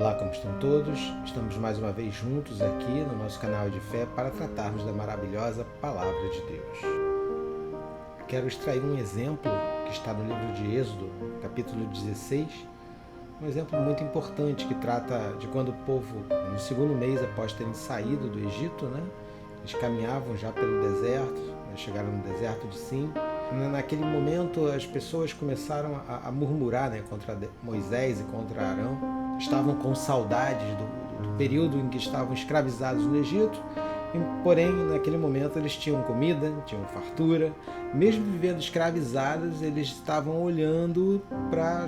Olá, como estão todos? Estamos mais uma vez juntos aqui no nosso canal de fé para tratarmos da maravilhosa Palavra de Deus. Quero extrair um exemplo que está no livro de Êxodo, capítulo 16, um exemplo muito importante que trata de quando o povo, no segundo mês após terem saído do Egito, eles caminhavam já pelo deserto, chegaram no deserto de Sim. Naquele momento as pessoas começaram a murmurar contra Moisés e contra Arão. Estavam com saudades do período em que estavam escravizados no Egito, porém naquele momento eles tinham comida, tinham fartura. Mesmo vivendo escravizados, eles estavam olhando para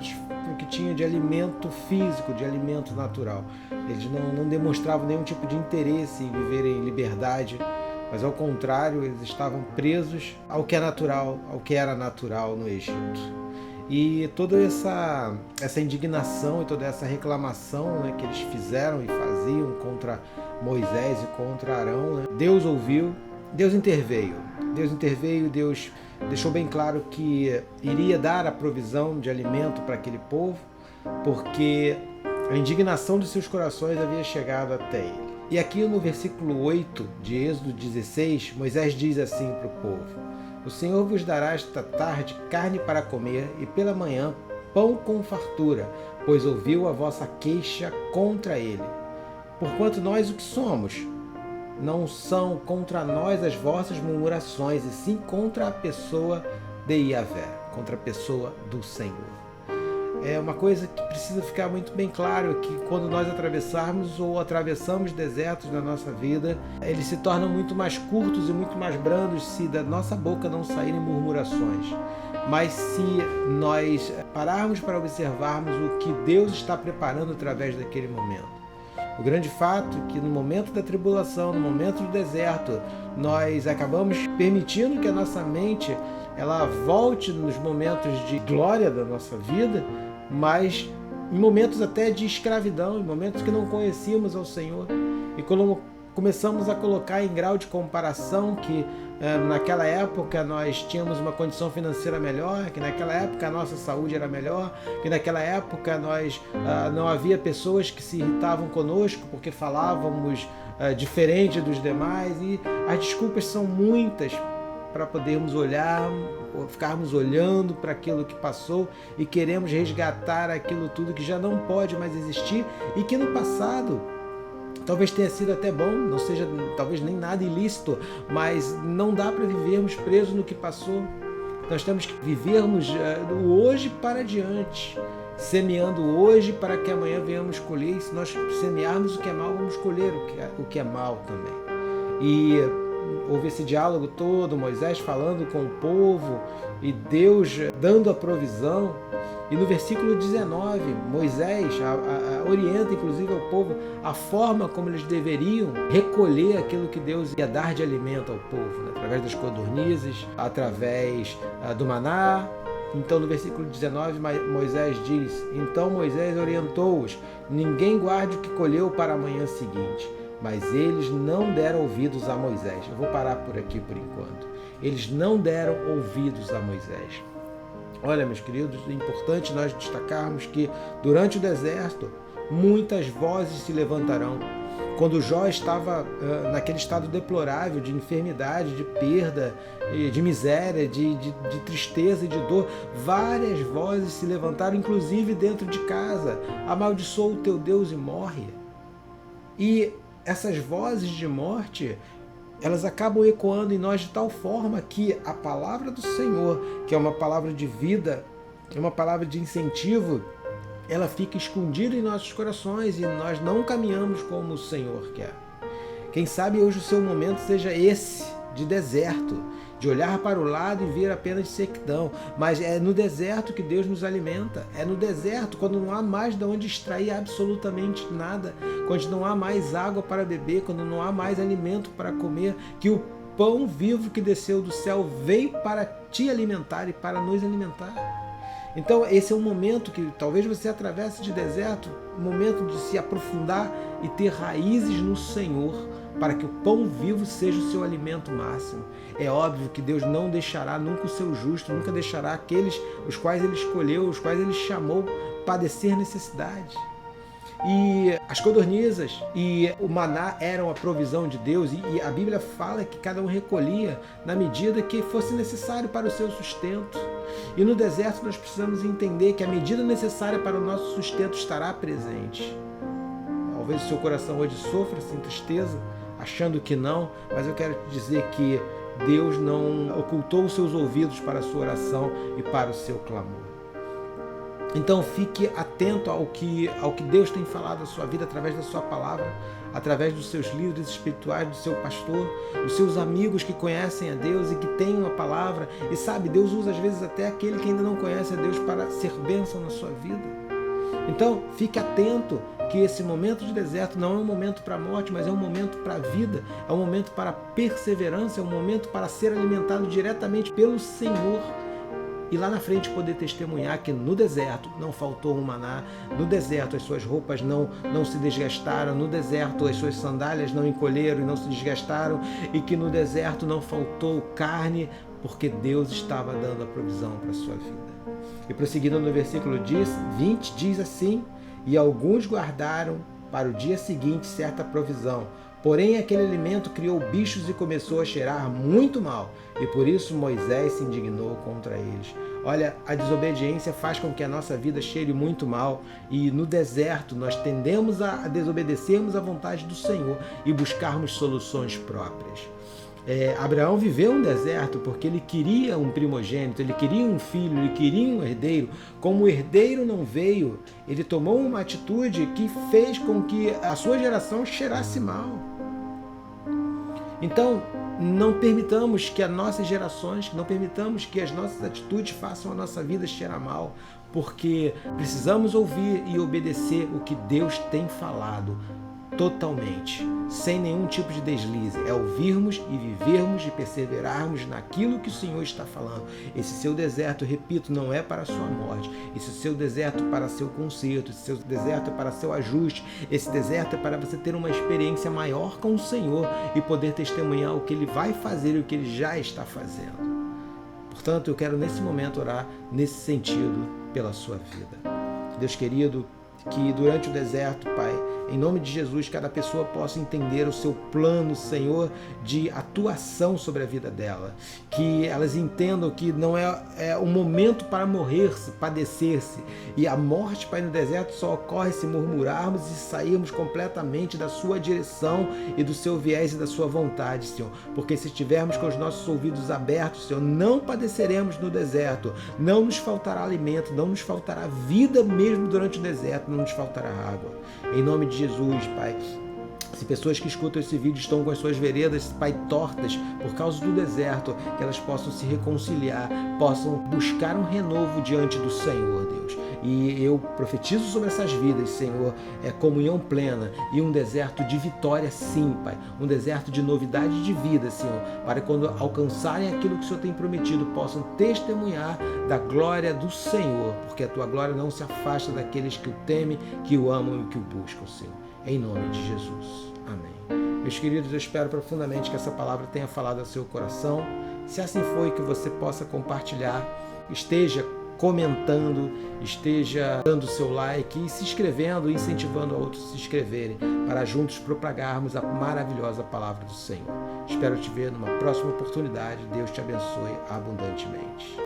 o que tinha de alimento físico, de alimento natural. Eles não demonstravam nenhum tipo de interesse em viver em liberdade, mas ao contrário, eles estavam presos ao que é natural, ao que era natural no Egito. E toda essa indignação e toda essa reclamação que eles fizeram e faziam contra Moisés e contra Arão, Deus ouviu, Deus interveio. Deus deixou bem claro que iria dar a provisão de alimento para aquele povo, porque a indignação de seus corações havia chegado até ele. E aqui no versículo 8 de Êxodo 16, Moisés diz assim para o povo: O Senhor vos dará esta tarde carne para comer e pela manhã pão com fartura, pois ouviu a vossa queixa contra ele. Porquanto nós o que somos? Não são contra nós as vossas murmurações, e sim contra a pessoa de Yahvé, contra a pessoa do Senhor. É uma coisa que precisa ficar muito bem claro, que quando nós atravessarmos ou atravessamos desertos na nossa vida, eles se tornam muito mais curtos e muito mais brandos se da nossa boca não saírem murmurações. Mas se nós pararmos para observarmos o que Deus está preparando através daquele momento. O grande fato é que no momento da tribulação, no momento do deserto, nós acabamos permitindo que a nossa mente ela volte nos momentos de glória da nossa vida, mas em momentos até de escravidão, em momentos que não conhecíamos ao Senhor. E quando começamos a colocar em grau de comparação que naquela época nós tínhamos uma condição financeira melhor, que naquela época a nossa saúde era melhor, que naquela época não havia pessoas que se irritavam conosco porque falávamos diferente dos demais, e as desculpas são muitas para podermos ficarmos olhando para aquilo que passou e queremos resgatar aquilo tudo que já não pode mais existir e que no passado talvez tenha sido até bom, não seja talvez nem nada ilícito, mas não dá para vivermos presos no que passou. Nós temos que vivermos do hoje para diante, semeando hoje para que amanhã venhamos colher. E se nós semearmos o que é mal, vamos colher o que é mal também. E houve esse diálogo todo, Moisés falando com o povo e Deus dando a provisão. E no versículo 19, Moisés orienta inclusive ao povo a forma como eles deveriam recolher aquilo que Deus ia dar de alimento ao povo, através das codornizes, através do maná. Então no versículo 19 Moisés diz: Então Moisés orientou-os: ninguém guarde o que colheu para a manhã seguinte. Mas eles não deram ouvidos a Moisés. Eu vou parar por aqui por enquanto. Eles não deram ouvidos a Moisés. Olha, meus queridos, é importante nós destacarmos que durante o deserto, muitas vozes se levantarão. Quando Jó estava naquele estado deplorável de enfermidade, de perda, de miséria, de tristeza e de dor, várias vozes se levantaram, inclusive dentro de casa. Amaldiçoa o teu Deus e morre. E essas vozes de morte, elas acabam ecoando em nós de tal forma que a palavra do Senhor, que é uma palavra de vida, é uma palavra de incentivo, ela fica escondida em nossos corações e nós não caminhamos como o Senhor quer. Quem sabe hoje o seu momento seja esse, de deserto, de olhar para o lado e ver apenas sequidão, mas é no deserto que Deus nos alimenta, é no deserto, quando não há mais de onde extrair absolutamente nada, quando não há mais água para beber, quando não há mais alimento para comer, que o pão vivo que desceu do céu veio para te alimentar e para nos alimentar. Então esse é um momento que talvez você atravesse de deserto, um momento de se aprofundar e ter raízes no Senhor, para que o pão vivo seja o seu alimento máximo. É óbvio que Deus não deixará nunca o seu justo, nunca deixará aqueles os quais Ele escolheu, os quais Ele chamou, padecer necessidade. e as codornizas e o maná eram a provisão de Deus, e a Bíblia fala que cada um recolhia na medida que fosse necessário para o seu sustento. E no deserto nós precisamos entender que a medida necessária para o nosso sustento estará presente. Talvez o seu coração hoje sofra sem tristeza, achando que não, mas eu quero te dizer que Deus não ocultou os seus ouvidos para a sua oração e para o seu clamor. Então fique atento ao que Deus tem falado à sua vida através da sua palavra, através dos seus líderes espirituais, do seu pastor, dos seus amigos que conhecem a Deus e que têm uma palavra. E sabe, Deus usa às vezes até aquele que ainda não conhece a Deus para ser bênção na sua vida. Então fique atento que esse momento de deserto não é um momento para a morte, mas é um momento para a vida, é um momento para a perseverança, é um momento para ser alimentado diretamente pelo Senhor. E lá na frente poder testemunhar que no deserto não faltou um maná, no deserto as suas roupas não se desgastaram, no deserto as suas sandálias não encolheram e não se desgastaram, e que no deserto não faltou carne, porque Deus estava dando a provisão para a sua vida. E prosseguindo no versículo 20, diz assim: e alguns guardaram para o dia seguinte certa provisão. Porém, aquele alimento criou bichos e começou a cheirar muito mal, e por isso Moisés se indignou contra eles. Olha, a desobediência faz com que a nossa vida cheire muito mal, e no deserto nós tendemos a desobedecermos à vontade do Senhor e buscarmos soluções próprias. Abraão viveu um deserto porque ele queria um primogênito, ele queria um filho, ele queria um herdeiro. Como o herdeiro não veio, ele tomou uma atitude que fez com que a sua geração cheirasse mal. Então, não permitamos que as nossas gerações, não permitamos que as nossas atitudes façam a nossa vida cheirar mal, porque precisamos ouvir e obedecer o que Deus tem falado totalmente, sem nenhum tipo de deslize. É ouvirmos e vivermos e perseverarmos naquilo que o Senhor está falando. Esse seu deserto, repito, não é para a sua morte. Esse seu deserto é para seu conserto, esse seu deserto é para seu ajuste, esse deserto é para você ter uma experiência maior com o Senhor e poder testemunhar o que Ele vai fazer e o que Ele já está fazendo. Portanto, eu quero nesse momento orar nesse sentido pela sua vida. Deus querido, que durante o deserto, Pai, em nome de Jesus, cada pessoa possa entender o seu plano, Senhor, de atuação sobre a vida dela. Que elas entendam que não é um momento para morrer-se, padecer-se. E a morte, Pai, no deserto só ocorre se murmurarmos e sairmos completamente da sua direção e do seu viés e da sua vontade, Senhor. Porque se estivermos com os nossos ouvidos abertos, Senhor, não padeceremos no deserto. Não nos faltará alimento, não nos faltará vida mesmo durante o deserto, não nos faltará água. Em nome de Jesus, Pai, se pessoas que escutam esse vídeo estão com as suas veredas, Pai, tortas por causa do deserto, que elas possam se reconciliar, possam buscar um renovo diante do Senhor, Deus. E eu profetizo sobre essas vidas, Senhor, comunhão plena e um deserto de vitória, sim, Pai. Um deserto de novidade de vida, Senhor, para quando alcançarem aquilo que o Senhor tem prometido, possam testemunhar da glória do Senhor, porque a Tua glória não se afasta daqueles que o temem, que o amam e que o buscam, Senhor. Em nome de Jesus. Amém. Meus queridos, eu espero profundamente que essa palavra tenha falado ao seu coração. Se assim foi, que você possa compartilhar, esteja comentando, esteja dando seu like e se inscrevendo e incentivando a outros a se inscreverem, para juntos propagarmos a maravilhosa palavra do Senhor. Espero te ver numa próxima oportunidade. Deus te abençoe abundantemente.